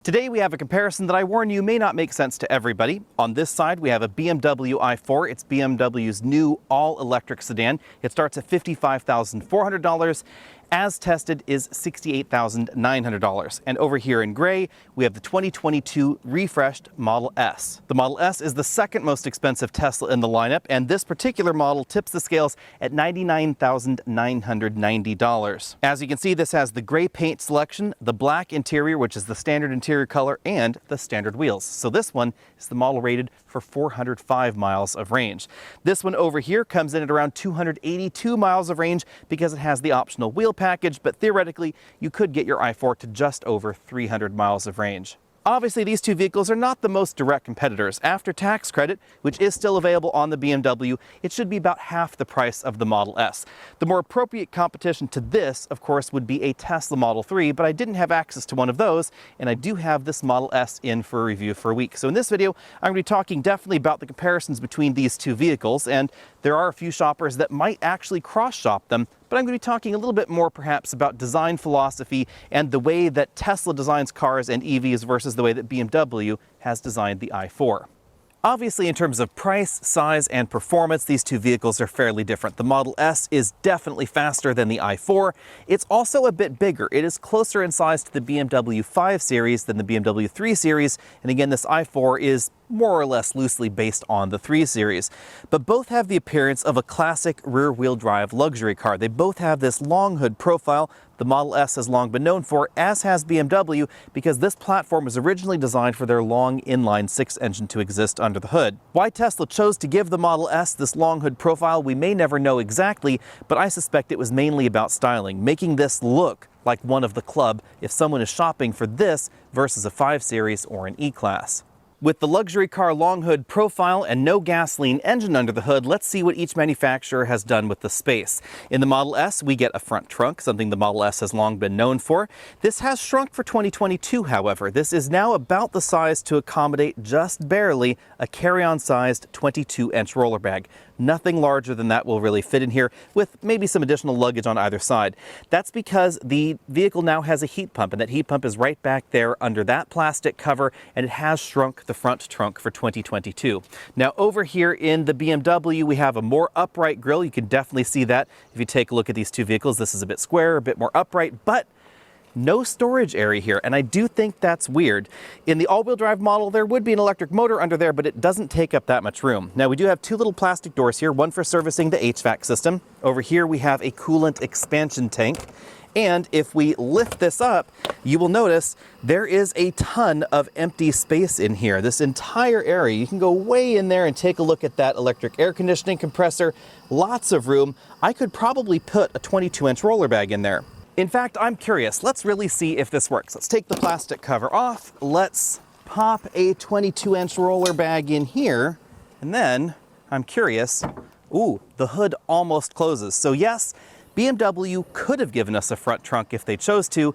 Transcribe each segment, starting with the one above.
Today we have a comparison that I warn you may not make sense to everybody. On this side we have a BMW i4. It's BMW's new all-electric sedan. It starts at $55,400. As tested is $68,900. And over here in gray, we have the 2022 refreshed Model S. The Model S is the second most expensive Tesla in the lineup, and this particular model tips the scales at $99,990. As you can see, this has the gray paint selection, the black interior, which is the standard interior color, and the standard wheels. So this one is the model rated for 405 miles of range. This one over here comes in at around 282 miles of range because it has the optional wheel package, but theoretically you could get your i4 to just over 300 miles of range. Obviously, these two vehicles are not the most direct competitors. After tax credit, which is still available on the BMW, it should be about half the price of the Model S. The more appropriate competition to this, of course, would be a Tesla Model 3, but I didn't have access to one of those, and I do have this Model S in for a review for a week. So in this video, I'm going to be talking definitely about the comparisons between these two vehicles, and there are a few shoppers that might actually cross-shop them, but I'm going to be talking a little bit more perhaps about design philosophy and the way that Tesla designs cars and EVs versus the way that BMW has designed the i4. Obviously, in terms of price, size, and performance, these two vehicles are fairly different. The Model S is definitely faster than the i4. It's also a bit bigger. It is closer in size to the BMW 5 Series than the BMW 3 Series, and again, this i4 is more or less loosely based on the 3 Series. But both have the appearance of a classic rear-wheel drive luxury car. They both have this long hood profile the Model S has long been known for, as has BMW, because this platform was originally designed for their long inline-six engine to exist under the hood. Why Tesla chose to give the Model S this long hood profile, we may never know exactly, but I suspect it was mainly about styling, making this look like one of the club if someone is shopping for this versus a 5 Series or an E-Class. With the luxury car long hood profile and no gasoline engine under the hood, let's see what each manufacturer has done with the space. In the Model S, we get a front trunk, something the Model S has long been known for. This has shrunk for 2022, however. This is now about the size to accommodate just barely a carry-on sized 22-inch roller bag. Nothing larger than that will really fit in here, with maybe some additional luggage on either side. That's because the vehicle now has a heat pump, and that heat pump is right back there under that plastic cover, and it has shrunk the front trunk for 2022. Now over here in the BMW, we have a more upright grille. You can definitely see that if you take a look at these two vehicles. This is a bit square, a bit more upright, but no storage area here, and I do think that's weird. In the all-wheel drive model, there would be an electric motor under there, but it doesn't take up that much room. Now, we do have two little plastic doors here, one for servicing the HVAC system. Over here, we have a coolant expansion tank. And if we lift this up, you will notice there is a ton of empty space in here. This entire area, you can go way in there and take a look at that electric air conditioning compressor. Lots of room. I could probably put a 22-inch roller bag in there. In fact, I'm curious. Let's really see if this works. Let's take the plastic cover off. Let's pop a 22-inch roller bag in here. And then, I'm curious, ooh, the hood almost closes. So yes, BMW could have given us a front trunk if they chose to.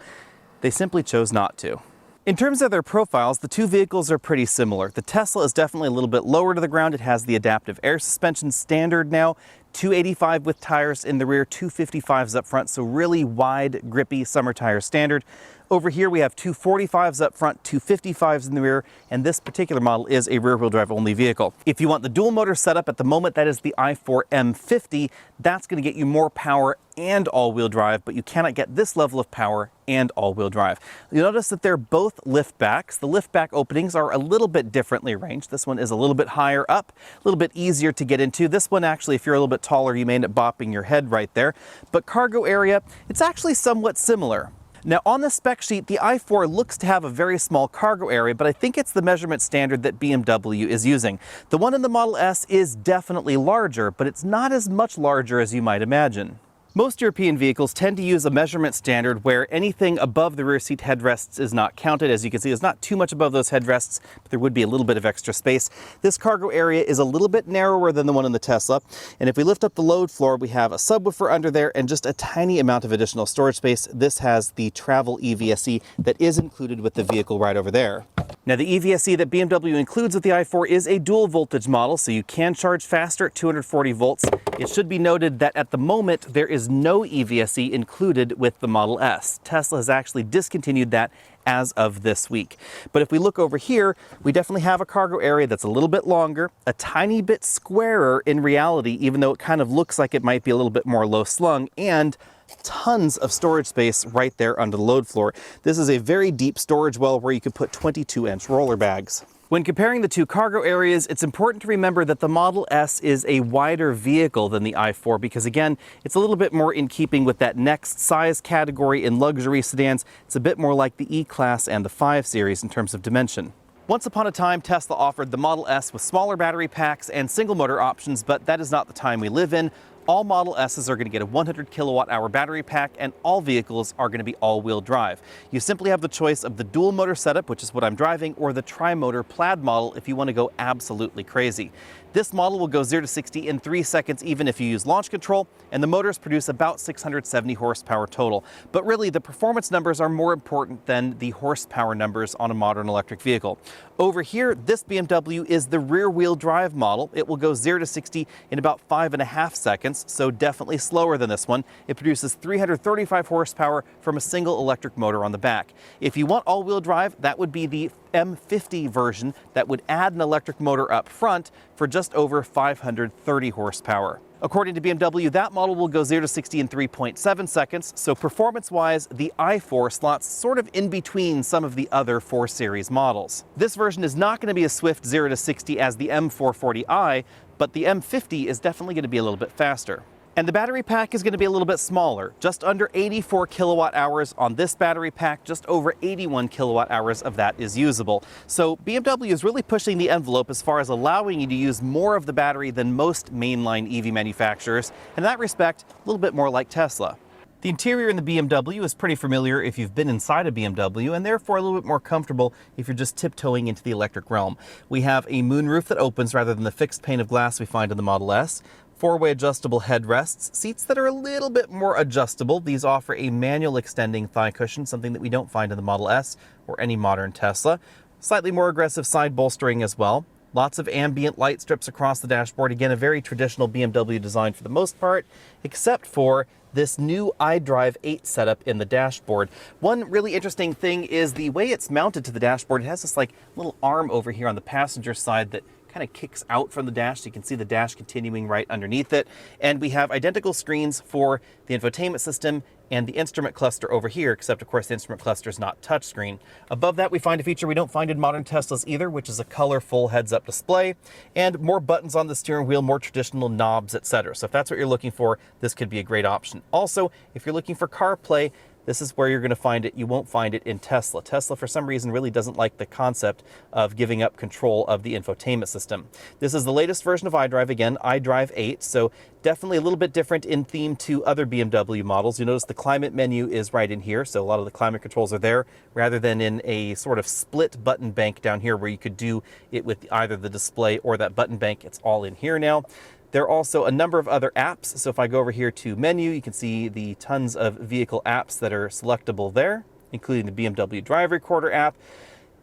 They simply chose not to. In terms of their profiles, the two vehicles are pretty similar. The Tesla is definitely a little bit lower to the ground. It has the adaptive air suspension standard now. 285 with tires in the rear, 255s up front, so really wide, grippy summer tire standard. Over here we have 245s up front, 255s in the rear, and this particular model is a rear-wheel drive only vehicle. If you want the dual motor setup at the moment, that is the i4 M50. That's going to get you more power and all-wheel drive, but you cannot get this level of power and all-wheel drive. You'll notice that they're both liftbacks. The liftback openings are a little bit differently arranged. This one is a little bit higher up, a little bit easier to get into. This one actually, if you're a little bit taller, you may end up bopping your head right there. But cargo area, it's actually somewhat similar. Now on the spec sheet, the i4 looks to have a very small cargo area, but I think it's the measurement standard that BMW is using. The one in the Model S is definitely larger, but it's not as much larger as you might imagine. Most European vehicles tend to use a measurement standard where anything above the rear seat headrests is not counted. As you can see, there's not too much above those headrests, but there would be a little bit of extra space. This cargo area is a little bit narrower than the one in the Tesla. And if we lift up the load floor, we have a subwoofer under there and just a tiny amount of additional storage space. This has the travel EVSE that is included with the vehicle right over there. Now the EVSE that BMW includes with the i4 is a dual voltage model, so you can charge faster at 240 volts. It should be noted that at the moment there is no EVSE included with the Model S. Tesla has actually discontinued that as of this week. But if we look over here, we definitely have a cargo area that's a little bit longer, a tiny bit squarer in reality, even though it kind of looks like it might be a little bit more low slung, and tons of storage space right there under the load floor. This is a very deep storage well where you could put 22-inch roller bags. When comparing the two cargo areas, it's important to remember that the Model S is a wider vehicle than the i4 because, again, it's a little bit more in keeping with that next size category in luxury sedans. It's a bit more like the E-Class and the 5 Series in terms of dimension. Once upon a time, Tesla offered the Model S with smaller battery packs and single motor options, but that is not the time we live in. All Model S's are going to get a 100 kilowatt hour battery pack, and all vehicles are going to be all-wheel drive. You simply have the choice of the dual motor setup, which is what I'm driving, or the tri-motor plaid model if you want to go absolutely crazy. This model will go 0 to 60 in 3 seconds even if you use launch control, and the motors produce about 670 horsepower total. But really, the performance numbers are more important than the horsepower numbers on a modern electric vehicle. Over here, this BMW is the rear-wheel drive model. It will go 0 to 60 in about 5.5 seconds, so definitely slower than this one. It produces 335 horsepower from a single electric motor on the back. If you want all-wheel drive, that would be the M50 version that would add an electric motor up front for just over 530 horsepower. According to BMW, that model will go 0 to 60 in 3.7 seconds, so performance-wise, the i4 slots sort of in between some of the other 4 Series models. This version is not going to be as swift 0 to 60 as the M440i, but the M50 is definitely going to be a little bit faster. And the battery pack is going to be a little bit smaller, just under 84 kilowatt hours on this battery pack, just over 81 kilowatt hours of that is usable. So BMW is really pushing the envelope as far as allowing you to use more of the battery than most mainline EV manufacturers, and in that respect, a little bit more like Tesla. The interior in the BMW is pretty familiar if you've been inside a BMW, and therefore a little bit more comfortable if you're just tiptoeing into the electric realm. We have a moonroof that opens rather than the fixed pane of glass we find in the Model S. 4-way adjustable headrests, seats that are a little bit more adjustable. These offer a manual extending thigh cushion, something that we don't find in the Model S or any modern Tesla. Slightly more aggressive side bolstering as well. Lots of ambient light strips across the dashboard. Again, a very traditional BMW design for the most part, except for this new iDrive 8 setup in the dashboard. One really interesting thing is the way it's mounted to the dashboard. It has this like little arm over here on the passenger side that kind of kicks out from the dash, so you can see the dash continuing right underneath it. And we have identical screens for the infotainment system and the instrument cluster over here, except of course the instrument cluster is not touchscreen. Above that we find a feature we don't find in modern Teslas either, which is a colorful heads-up display and more buttons on the steering wheel, more traditional knobs, etc. So if that's what you're looking for, this could be a great option. Also, if you're looking for CarPlay, this is where you're going to find it. You won't find it in Tesla. Tesla, for some reason, really doesn't like the concept of giving up control of the infotainment system. This is the latest version of iDrive, again, iDrive 8, so definitely a little bit different in theme to other BMW models. You notice the climate menu is right in here, so a lot of the climate controls are there, rather than in a sort of split button bank down here where you could do it with either the display or that button bank. It's all in here now. There are also a number of other apps. So if I go over here to menu, you can see the tons of vehicle apps that are selectable there, including the BMW Drive Recorder app.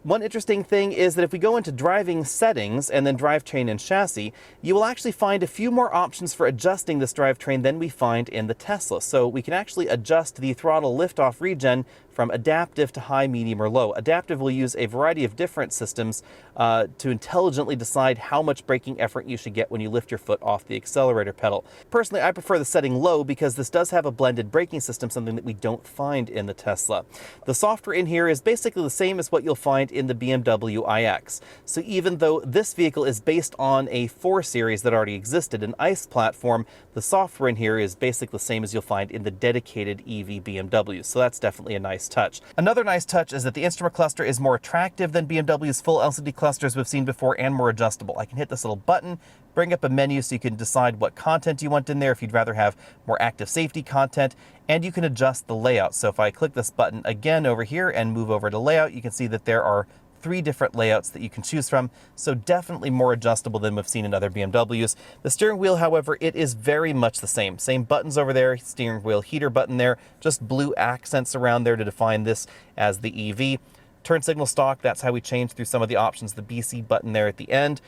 One interesting thing is that if we go into driving settings and then drivetrain and chassis, you will actually find a few more options for adjusting this drivetrain than we find in the Tesla. So we can actually adjust the throttle liftoff regen from adaptive to high, medium, or low. Adaptive will use a variety of different systems to intelligently decide how much braking effort you should get when you lift your foot off the accelerator pedal. Personally, I prefer the setting low because this does have a blended braking system, something that we don't find in the Tesla. The software in here is basically the same as what you'll find in the BMW iX. So even though this vehicle is based on a 4 Series that already existed, an ICE platform, the software in here is basically the same as you'll find in the dedicated EV BMWs. So that's definitely a nice touch. Another nice touch is that the instrument cluster is more attractive than BMW's full LCD clusters we've seen before and more adjustable. I can hit this little button, bring up a menu so you can decide what content you want in there if you'd rather have more active safety content, and you can adjust the layout. So if I click this button again over here and move over to layout, you can see that there are 3 different layouts that you can choose from, so definitely more adjustable than we've seen in other BMWs. The steering wheel, however, it is very much the same. Same buttons over there, steering wheel heater button there, just blue accents around there to define this as the EV. Turn signal stalk, that's how we change through some of the options, the BC button there at the end.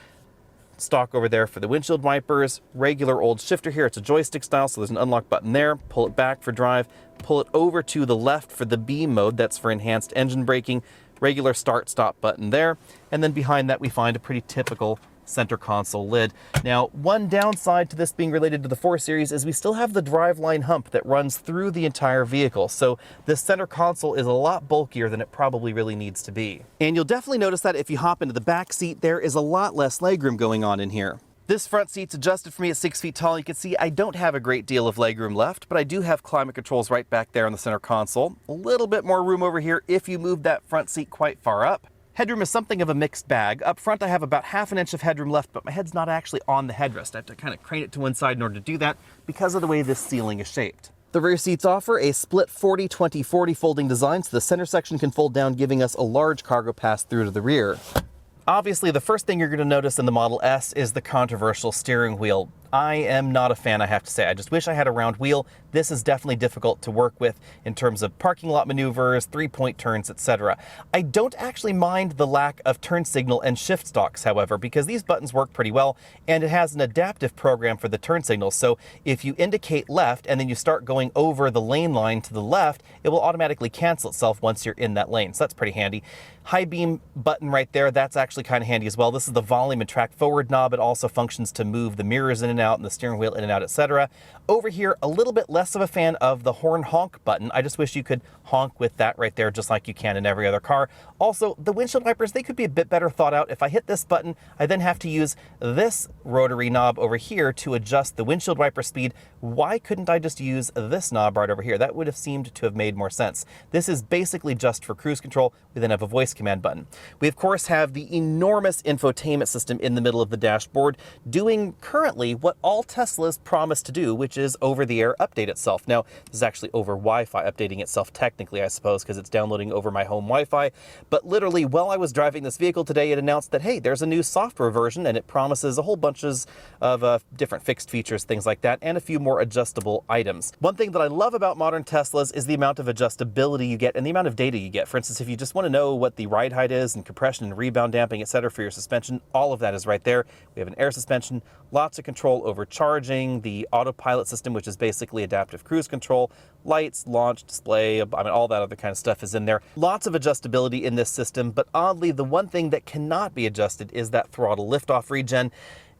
stock over there for the windshield wipers, regular old shifter here. It's a joystick style, so there's an unlock button there. Pull it back for drive, pull it over to the left for the B mode, that's for enhanced engine braking, regular start-stop button there, and then behind that we find a pretty typical center console lid. Now, one downside to this being related to the 4 Series is we still have the driveline hump that runs through the entire vehicle, so this center console is a lot bulkier than it probably really needs to be. And you'll definitely notice that if you hop into the back seat, there is a lot less legroom going on in here. This front seat's adjusted for me at 6 feet tall. You can see I don't have a great deal of legroom left, but I do have climate controls right back there on the center console. A little bit more room over here if you move that front seat quite far up. Headroom is something of a mixed bag. Up front I have about half an inch of headroom left, but my head's not actually on the headrest. I have to kind of crane it to one side in order to do that because of the way this ceiling is shaped. The rear seats offer a split 40-20-40 folding design, so the center section can fold down, giving us a large cargo pass through to the rear. Obviously, the first thing you're going to notice in the Model S is the controversial steering wheel. I am not a fan, I have to say. I just wish I had a round wheel. This is definitely difficult to work with in terms of parking lot maneuvers, 3-point turns, etc. I don't actually mind the lack of turn signal and shift stalks, however, because these buttons work pretty well, and it has an adaptive program for the turn signals. So if you indicate left and then you start going over the lane line to the left, it will automatically cancel itself once you're in that lane. So that's pretty handy. High beam button right there, that's actually kind of handy as well. This is the volume and track forward knob. It also functions to move the mirrors in and out and the steering wheel in and out, etc. Over here, a little bit less of a fan of the horn honk button. I just wish you could honk with that right there, just like you can in every other car. Also, the windshield wipers, they could be a bit better thought out. If I hit this button, I then have to use this rotary knob over here to adjust the windshield wiper speed. Why couldn't I just use this knob right over here? That would have seemed to have made more sense. This is basically just for cruise control. We then have a voice command button. We of course have the enormous infotainment system in the middle of the dashboard, doing currently what all Teslas promise to do, which is over-the-air update itself. Now, this is actually over Wi-Fi updating itself technically, I suppose, because it's downloading over my home Wi-Fi. But literally, while I was driving this vehicle today, it announced that, hey, there's a new software version, and it promises a whole bunches of different fixed features, things like that, and a few more adjustable items. One thing that I love about modern Teslas is the amount of adjustability you get and the amount of data you get. For instance, if you just want to know what the ride height is and compression and rebound damping, etc. for your suspension, all of that is right there. We have an air suspension, lots of control over charging, the autopilot system, which is basically adaptive cruise control, lights, launch, display, I mean, all that other kind of stuff is in there. Lots of adjustability in this system, but oddly, the one thing that cannot be adjusted is that throttle liftoff regen.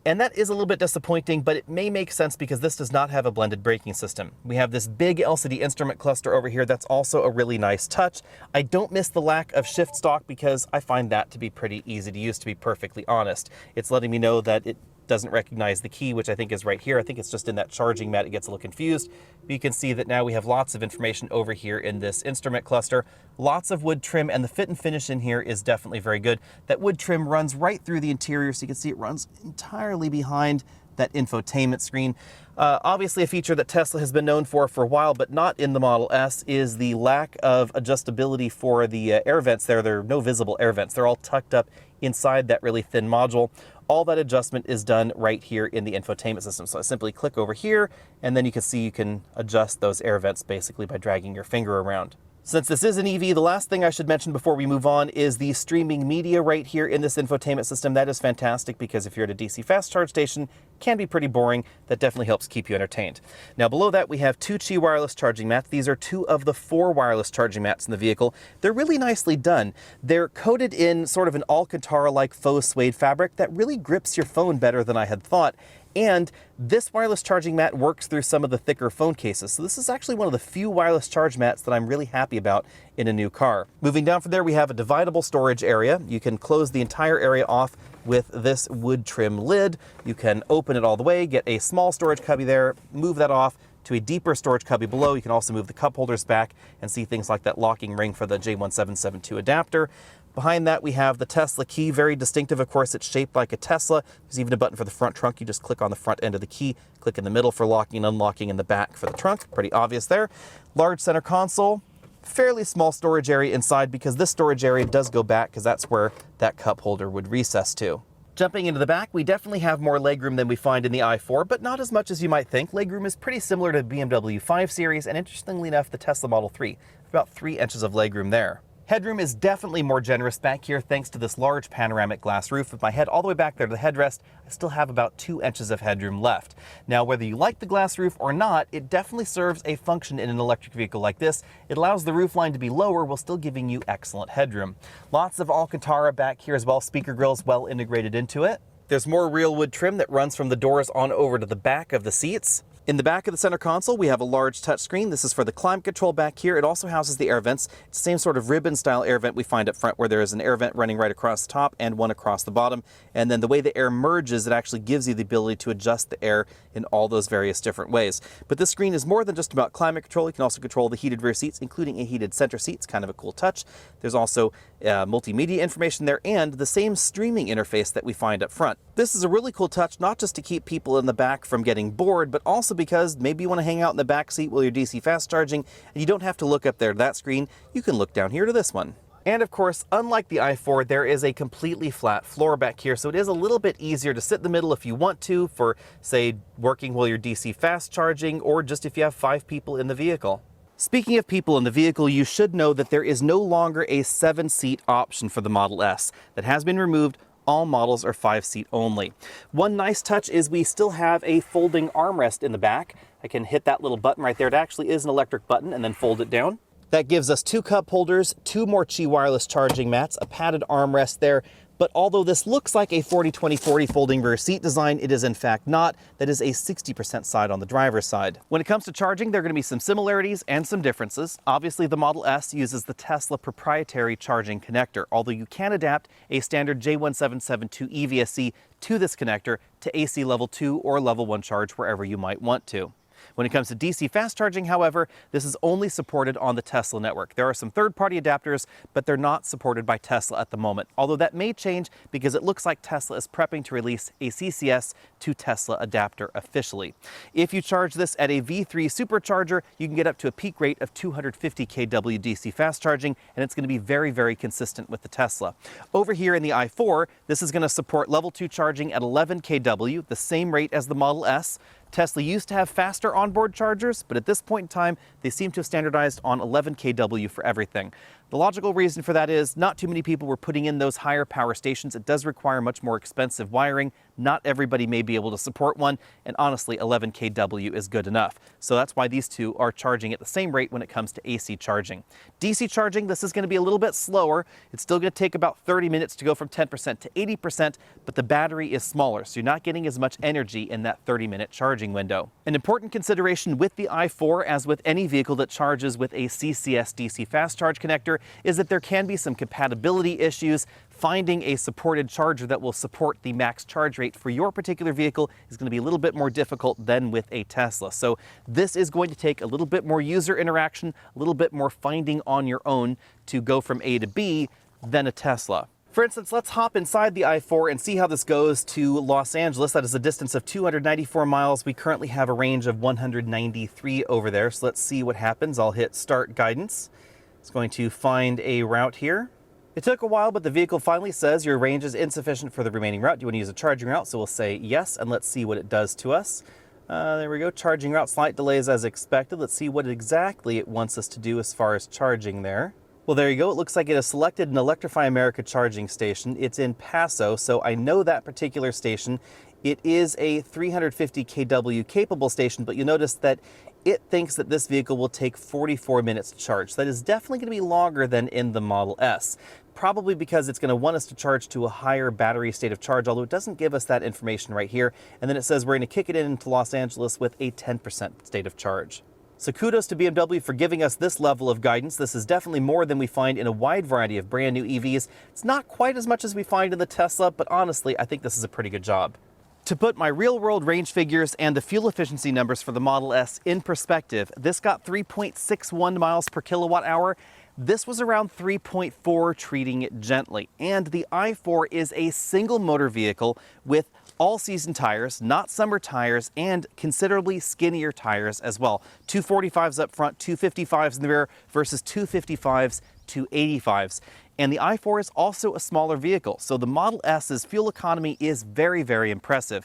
And that is a little bit disappointing, but it may make sense because this does not have a blended braking system. We have this big LCD instrument cluster over here that's also a really nice touch. I don't miss the lack of shift stalk because I find that to be pretty easy to use, to be perfectly honest. It's letting me know that it doesn't recognize the key, which I think is right here. I think it's just in that charging mat, it gets a little confused. But you can see that now we have lots of information over here in this instrument cluster. Lots of wood trim, and the fit and finish in here is definitely very good. That wood trim runs right through the interior, so you can see it runs entirely behind that infotainment screen. Obviously a feature that Tesla has been known for a while, but not in the Model S, is the lack of adjustability for the air vents there. There are no visible air vents. They're all tucked up inside that really thin module. All that adjustment is done right here in the infotainment system. So I simply click over here, and then you can see you can adjust those air vents basically by dragging your finger around. Since this is an EV, the last thing I should mention before we move on is the streaming media right here in this infotainment system. That is fantastic because if you're at a DC fast charge station, it can be pretty boring. That definitely helps keep you entertained. Now below that we have 2 Qi wireless charging mats. These are 2 of the 4 wireless charging mats in the vehicle. They're really nicely done. They're coated in sort of an Alcantara-like faux suede fabric that really grips your phone better than I had thought. And this wireless charging mat works through some of the thicker phone cases. So this is actually one of the few wireless charge mats that I'm really happy about in a new car. Moving down from there, we have a dividable storage area. You can close the entire area off with this wood trim lid. You can open it all the way, get a small storage cubby there, move that off to a deeper storage cubby below. You can also move the cup holders back and see things like that locking ring for the J1772 adapter. Behind that, we have the Tesla key, very distinctive. Of course, it's shaped like a Tesla. There's even a button for the front trunk. You just click on the front end of the key, click in the middle for locking and unlocking, in the back for the trunk. Pretty obvious there. Large center console, fairly small storage area inside because this storage area does go back because that's where that cup holder would recess to. Jumping into the back, we definitely have more legroom than we find in the i4, but not as much as you might think. Legroom is pretty similar to BMW 5 Series, and interestingly enough, the Tesla Model 3. About 3 inches of legroom there. Headroom is definitely more generous back here thanks to this large panoramic glass roof. With my head all the way back there to the headrest, I still have about 2 inches of headroom left. Now, whether you like the glass roof or not, it definitely serves a function in an electric vehicle like this. It allows the roof line to be lower while still giving you excellent headroom. Lots of Alcantara back here as well, speaker grills well integrated into it. There's more real wood trim that runs from the doors on over to the back of the seats. In the back of the center console, we have a large touchscreen. This is for the climate control back here. It also houses the air vents. It's the same sort of ribbon style air vent we find up front, where there is an air vent running right across the top and one across the bottom. And then the way the air merges, it actually gives you the ability to adjust the air in all those various different ways. But this screen is more than just about climate control. You can also control the heated rear seats, including a heated center seat. It's kind of a cool touch. There's also multimedia information there and the same streaming interface that we find up front. This is a really cool touch, not just to keep people in the back from getting bored, but also because maybe you want to hang out in the back seat while you're DC fast charging and you don't have to look up there to that screen. You can look down here to this one. And of course, unlike the i4, there is a completely flat floor back here, so it is a little bit easier to sit in the middle if you want to, for, say, working while you're DC fast charging, or just if you have 5 people in the vehicle. Speaking of people in the vehicle, you should know that there is no longer a 7-seat option for the Model S. That has been removed. All models are 5-seat only. One nice touch is we still have a folding armrest in the back. I can hit that little button right there. It actually is an electric button, and then fold it down. That gives us 2 cup holders, 2 more Qi wireless charging mats, a padded armrest there. But although this looks like a 40-20-40 folding rear seat design, it is in fact not. That is a 60% side on the driver's side. When it comes to charging, there are going to be some similarities and some differences. Obviously, the Model S uses the Tesla proprietary charging connector, although you can adapt a standard J1772 EVSE to this connector to AC level 2 or level 1 charge wherever you might want to. When it comes to DC fast charging, however, this is only supported on the Tesla network. There are some third-party adapters, but they're not supported by Tesla at the moment, although that may change because it looks like Tesla is prepping to release a CCS to Tesla adapter officially. If you charge this at a V3 supercharger, you can get up to a peak rate of 250 kW DC fast charging, and it's going to be very, very consistent with the Tesla. Over here in the i4, this is going to support level 2 charging at 11 kW, the same rate as the Model S. Tesla used to have faster onboard chargers, but at this point in time, they seem to have standardized on 11 kW for everything. The logical reason for that is not too many people were putting in those higher power stations. It does require much more expensive wiring. Not everybody may be able to support one, and honestly, 11 kW is good enough. So that's why these two are charging at the same rate when it comes to AC charging. DC charging, this is going to be a little bit slower. It's still going to take about 30 minutes to go from 10% to 80%, but the battery is smaller, so you're not getting as much energy in that 30-minute charging window. An important consideration with the i4, as with any vehicle that charges with a CCS DC fast charge connector, is that there can be some compatibility issues. Finding a supported charger that will support the max charge rate for your particular vehicle is going to be a little bit more difficult than with a Tesla. So this is going to take a little bit more user interaction, a little bit more finding on your own to go from A to B than a Tesla. For instance, let's hop inside the i4 and see how this goes to Los Angeles. That is a distance of 294 miles. We currently have a range of 193 over there. So let's see what happens. I'll hit start guidance. It's going to find a route here. It took a while, but the vehicle finally says your range is insufficient for the remaining route. Do you want to use a charging route? So we'll say yes, and let's see what it does to us. There we go, charging route, slight delays as expected. Let's see what exactly it wants us to do as far as charging there. Well, there you go. It looks like it has selected an Electrify America charging station. It's in Paso, so I know that particular station. It is a 350 kW capable station, but you notice that it thinks that this vehicle will take 44 minutes to charge. That is definitely going to be longer than in the Model S. Probably because it's going to want us to charge to a higher battery state of charge, although it doesn't give us that information right here. And then it says we're going to kick it into Los Angeles with a 10% state of charge. So kudos to BMW for giving us this level of guidance. This is definitely more than we find in a wide variety of brand new EVs. It's not quite as much as we find in the Tesla, but honestly, I think this is a pretty good job. To put my real-world range figures and the fuel efficiency numbers for the Model S in perspective, this got 3.61 miles per kilowatt hour. This was around 3.4, treating it gently. And the i4 is a single motor vehicle with all-season tires, not summer tires, and considerably skinnier tires as well. 245s up front, 255s in the rear versus 255s, 285s. And the i4 is also a smaller vehicle, so the Model S's fuel economy is very, very impressive.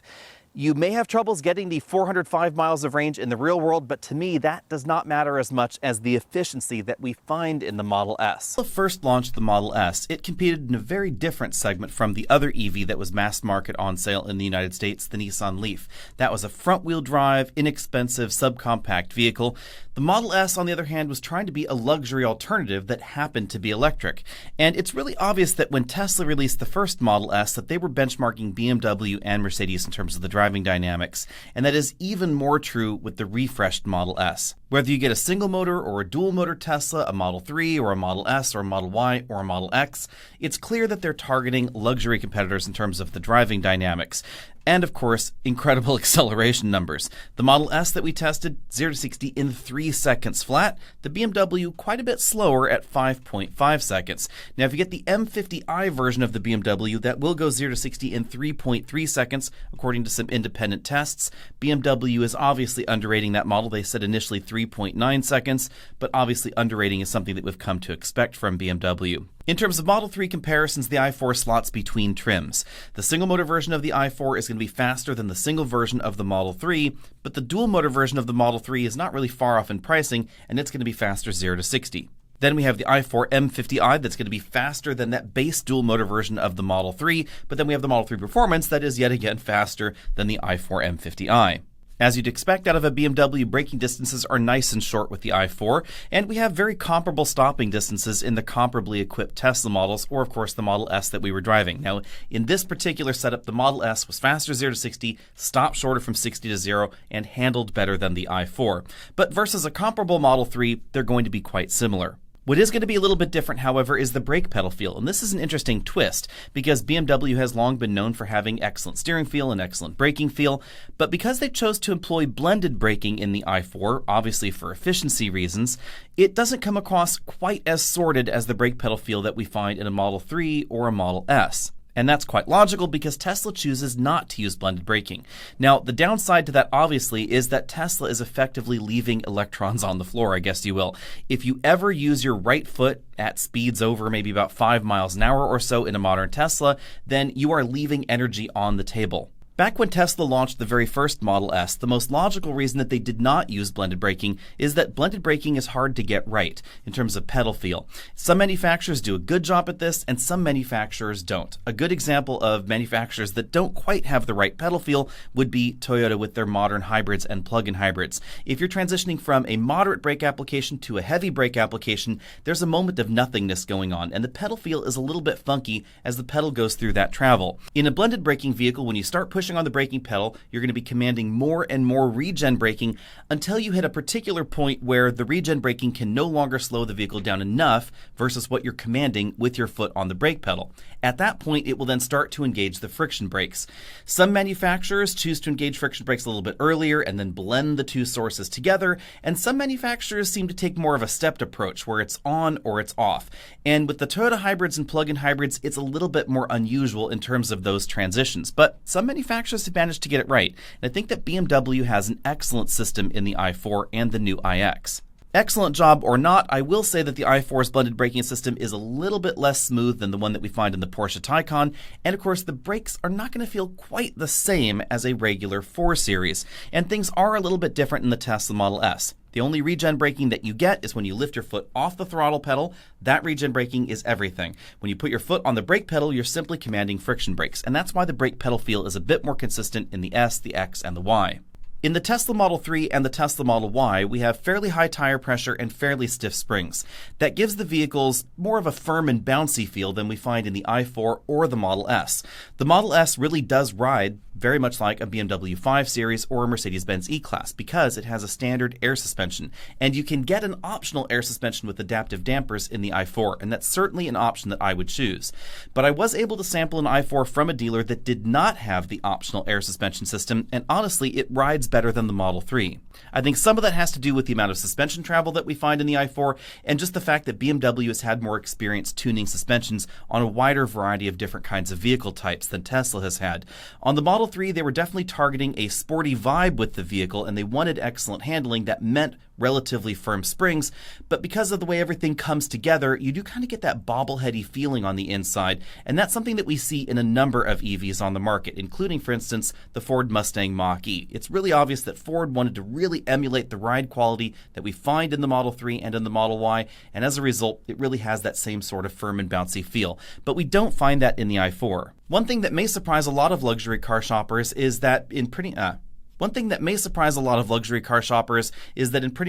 You may have troubles getting the 405 miles of range in the real world, but to me, that does not matter as much as the efficiency that we find in the Model S. When Tesla first launched the Model S, it competed in a very different segment from the other EV that was mass market on sale in the United States, the Nissan Leaf. That was a front-wheel drive, inexpensive, subcompact vehicle. The Model S, on the other hand, was trying to be a luxury alternative that happened to be electric. And it's really obvious that when Tesla released the first Model S that they were benchmarking BMW and Mercedes in terms of the driving dynamics. And that is even more true with the refreshed Model S. Whether you get a single motor or a dual motor Tesla, a Model 3 or a Model S or a Model Y or a Model X, it's clear that they're targeting luxury competitors in terms of the driving dynamics. And of course, incredible acceleration numbers. The Model S that we tested, 0 to 60 in 3 seconds flat. The BMW quite a bit slower at 5.5 seconds. Now, if you get the M50i version of the BMW, that will go 0 to 60 in 3.3 seconds, according to some independent tests. BMW is obviously underrating that model. They said initially 3.9 seconds, but obviously underrating is something that we've come to expect from BMW. In terms of Model 3 comparisons, the i4 slots between trims. The single motor version of the i4 is going to be faster than the single version of the Model 3, but the dual motor version of the Model 3 is not really far off in pricing, and it's going to be faster 0 to 60. Then we have the i4 M50i that's going to be faster than that base dual motor version of the Model 3, but then we have the Model 3 Performance that is yet again faster than the i4 M50i. As you'd expect out of a BMW, braking distances are nice and short with the i4, and we have very comparable stopping distances in the comparably equipped Tesla models, or of course the Model S that we were driving. Now, in this particular setup, the Model S was faster 0 to 60, stopped shorter from 60 to 0, and handled better than the i4. But versus a comparable Model 3, they're going to be quite similar. What is going to be a little bit different, however, is the brake pedal feel. And this is an interesting twist because BMW has long been known for having excellent steering feel and excellent braking feel. But because they chose to employ blended braking in the i4, obviously for efficiency reasons, it doesn't come across quite as sorted as the brake pedal feel that we find in a Model 3 or a Model S. And that's quite logical because Tesla chooses not to use blended braking. Now, the downside to that, obviously, is that Tesla is effectively leaving electrons on the floor, I guess you will. If you ever use your right foot at speeds over maybe about 5 miles an hour or so in a modern Tesla, then you are leaving energy on the table. Back when Tesla launched the very first Model S, the most logical reason that they did not use blended braking is that blended braking is hard to get right in terms of pedal feel. Some manufacturers do a good job at this, and some manufacturers don't. A good example of manufacturers that don't quite have the right pedal feel would be Toyota with their modern hybrids and plug-in hybrids. If you're transitioning from a moderate brake application to a heavy brake application, there's a moment of nothingness going on, and the pedal feel is a little bit funky as the pedal goes through that travel. In a blended braking vehicle, when you start pushing on the braking pedal, you're going to be commanding more and more regen braking until you hit a particular point where the regen braking can no longer slow the vehicle down enough versus what you're commanding with your foot on the brake pedal. At that point, it will then start to engage the friction brakes. Some manufacturers choose to engage friction brakes a little bit earlier and then blend the two sources together, and some manufacturers seem to take more of a stepped approach where it's on or it's off. And with the Toyota hybrids and plug-in hybrids, it's a little bit more unusual in terms of those transitions, but some manufacturers have managed to get it right. And I think that BMW has an excellent system in the i4 and the new iX. Excellent job or not, I will say that the i4's blended braking system is a little bit less smooth than the one that we find in the Porsche Taycan, and of course the brakes are not going to feel quite the same as a regular 4 Series, and things are a little bit different in the Tesla Model S. The only regen braking that you get is when you lift your foot off the throttle pedal. That regen braking is everything. When you put your foot on the brake pedal, you're simply commanding friction brakes, and that's why the brake pedal feel is a bit more consistent in the S, the X, and the Y. In the Tesla Model 3 and the Tesla Model Y, we have fairly high tire pressure and fairly stiff springs. That gives the vehicles more of a firm and bouncy feel than we find in the i4 or the Model S. The Model S really does ride very much like a BMW 5 Series or a Mercedes-Benz E-Class because it has a standard air suspension. And you can get an optional air suspension with adaptive dampers in the i4, and that's certainly an option that I would choose. But I was able to sample an i4 from a dealer that did not have the optional air suspension system, and honestly, it rides better than the Model 3. I think some of that has to do with the amount of suspension travel that we find in the i4, and just the fact that BMW has had more experience tuning suspensions on a wider variety of different kinds of vehicle types than Tesla has had. On the Model 3, they were definitely targeting a sporty vibe with the vehicle, and they wanted excellent handling that meant relatively firm springs, but because of the way everything comes together, you do kind of get that bobbleheady feeling on the inside, and that's something that we see in a number of EVs on the market, including, for instance, the Ford Mustang Mach-E. It's really obvious that Ford wanted to really emulate the ride quality that we find in the Model 3 and in the Model Y, and as a result, it really has that same sort of firm and bouncy feel. But we don't find that in the i4. One thing that may surprise a lot of luxury car shoppers is that in pretty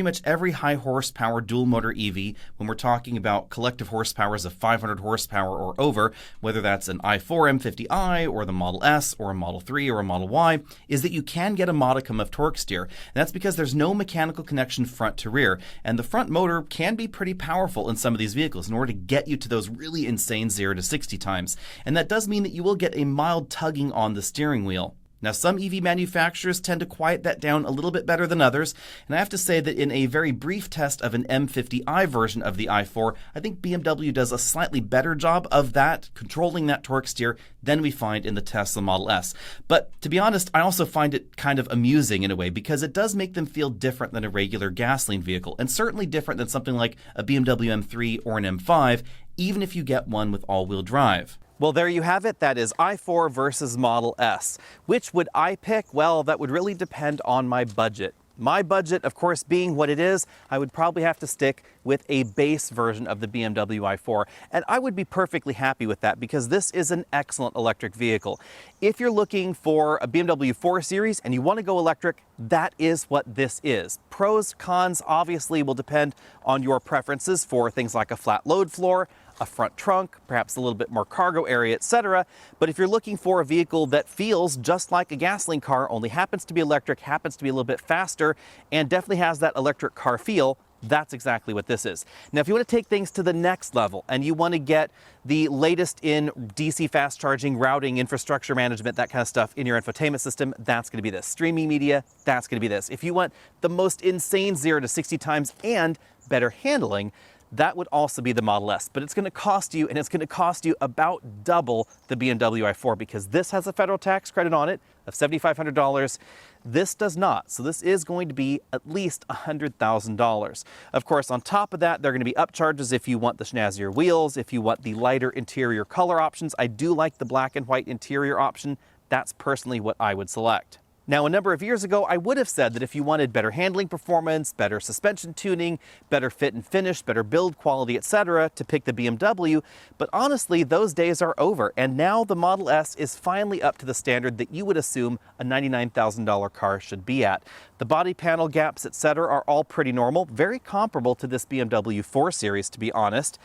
much every high horsepower dual motor EV, when we're talking about collective horsepowers of 500 horsepower or over, whether that's an i4 M50i or the Model S or a Model 3 or a Model Y, is that you can get a modicum of torque steer. And that's because there's no mechanical connection front to rear, and the front motor can be pretty powerful in some of these vehicles in order to get you to those really insane 0 to 60 times. And that does mean that you will get a mild tugging on the steering wheel. Now, some EV manufacturers tend to quiet that down a little bit better than others, and I have to say that in a very brief test of an M50i version of the i4, I think BMW does a slightly better job of that, controlling that torque steer, than we find in the Tesla Model S. But to be honest, I also find it kind of amusing in a way, because it does make them feel different than a regular gasoline vehicle, and certainly different than something like a BMW M3 or an M5, even if you get one with all-wheel drive. Well, there you have it. That is i4 versus Model S. Which would I pick? Well, that would really depend on my budget. My budget, of course, being what it is, I would probably have to stick with a base version of the BMW i4. And I would be perfectly happy with that, because this is an excellent electric vehicle. If you're looking for a BMW 4 Series and you want to go electric, that is what this is. Pros, cons, obviously will depend on your preferences for things like a flat load floor, a front trunk, perhaps a little bit more cargo area, etc. But if you're looking for a vehicle that feels just like a gasoline car, only happens to be electric, happens to be a little bit faster, and definitely has that electric car feel, that's exactly what this is. Now, if you want to take things to the next level and you want to get the latest in DC fast charging, routing, infrastructure management, that kind of stuff in your infotainment system, that's going to be this. Streaming media, that's going to be this. If you want the most insane 0 to 60 times and better handling, that would also be the Model S, but it's going to cost you, and it's going to cost you about double the BMW i4, because this has a federal tax credit on it of $7,500. This does not, so this is going to be at least $100,000. Of course, on top of that, there are going to be upcharges if you want the snazzier wheels, if you want the lighter interior color options. I do like the black and white interior option. That's personally what I would select. Now, a number of years ago, I would have said that if you wanted better handling performance, better suspension tuning, better fit and finish, better build quality, etc., to pick the BMW, but honestly, those days are over, and now the Model S is finally up to the standard that you would assume a $99,000 car should be at. The body panel gaps, etc., are all pretty normal, very comparable to this BMW 4 Series, to be honest.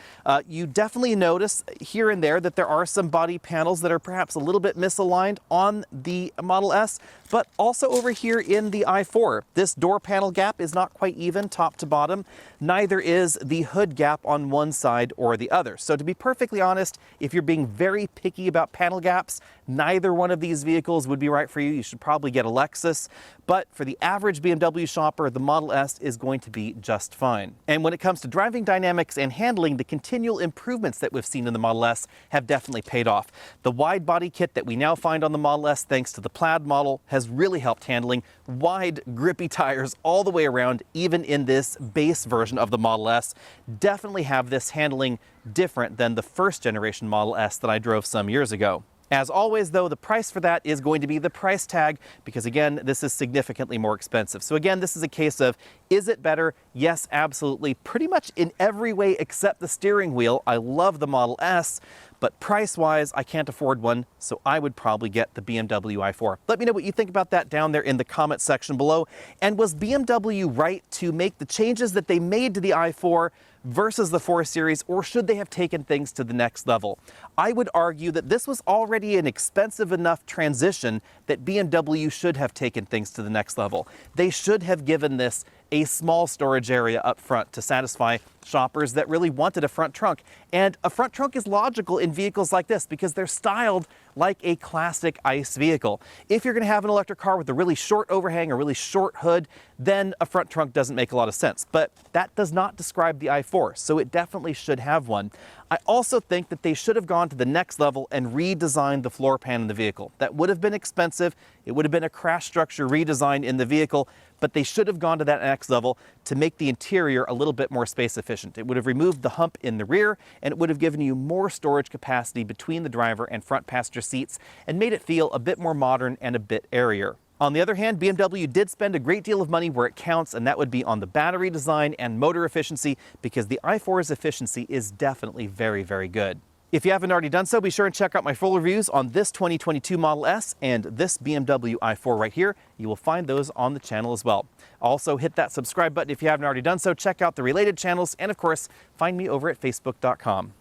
You definitely notice here and there that there are some body panels that are perhaps a little bit misaligned on the Model S, but also over here in the i4, this door panel gap is not quite even top to bottom. Neither is the hood gap on one side or the other. So to be perfectly honest, if you're being very picky about panel gaps, neither one of these vehicles would be right for you. You should probably get a Lexus. But for the average BMW shopper, the Model S is going to be just fine. And when it comes to driving dynamics and handling, the continual improvements that we've seen in the Model S have definitely paid off. The wide body kit that we now find on the Model S, thanks to the Plaid model, has really helped handling. Wide, grippy tires all the way around, even in this base version of the Model S, definitely have this handling different than the first generation Model S that I drove some years ago. As always, though, the price for that is going to be the price tag, because again, this is significantly more expensive. So again, this is a case of, is it better? Yes, absolutely. Pretty much in every way except the steering wheel. I love the Model S, but price-wise, I can't afford one, so I would probably get the BMW i4. Let me know what you think about that down there in the comment section below. And was BMW right to make the changes that they made to the i4 versus the 4 Series, or should they have taken things to the next level? I would argue that this was already an expensive enough transition that BMW should have taken things to the next level. They should have given this a small storage area up front to satisfy shoppers that really wanted a front trunk. And a front trunk is logical in vehicles like this because they're styled like a classic ICE vehicle. If you're going to have an electric car with a really short overhang or really short hood, then a front trunk doesn't make a lot of sense. But that does not describe the i4, so it definitely should have one. I also think that they should have gone to the next level and redesigned the floor pan in the vehicle. That would have been expensive. It would have been a crash structure redesign in the vehicle, but they should have gone to that next level to make the interior a little bit more space efficient. It would have removed the hump in the rear, and it would have given you more storage capacity between the driver and front passenger seats and made it feel a bit more modern and a bit airier. On the other hand, BMW did spend a great deal of money where it counts, and that would be on the battery design and motor efficiency, because the i4's efficiency is definitely very, very good. If you haven't already done so, be sure and check out my full reviews on this 2022 Model S and this BMW i4 right here. You will find those on the channel as well. Also, hit that subscribe button if you haven't already done so. Check out the related channels, and of course, find me over at facebook.com.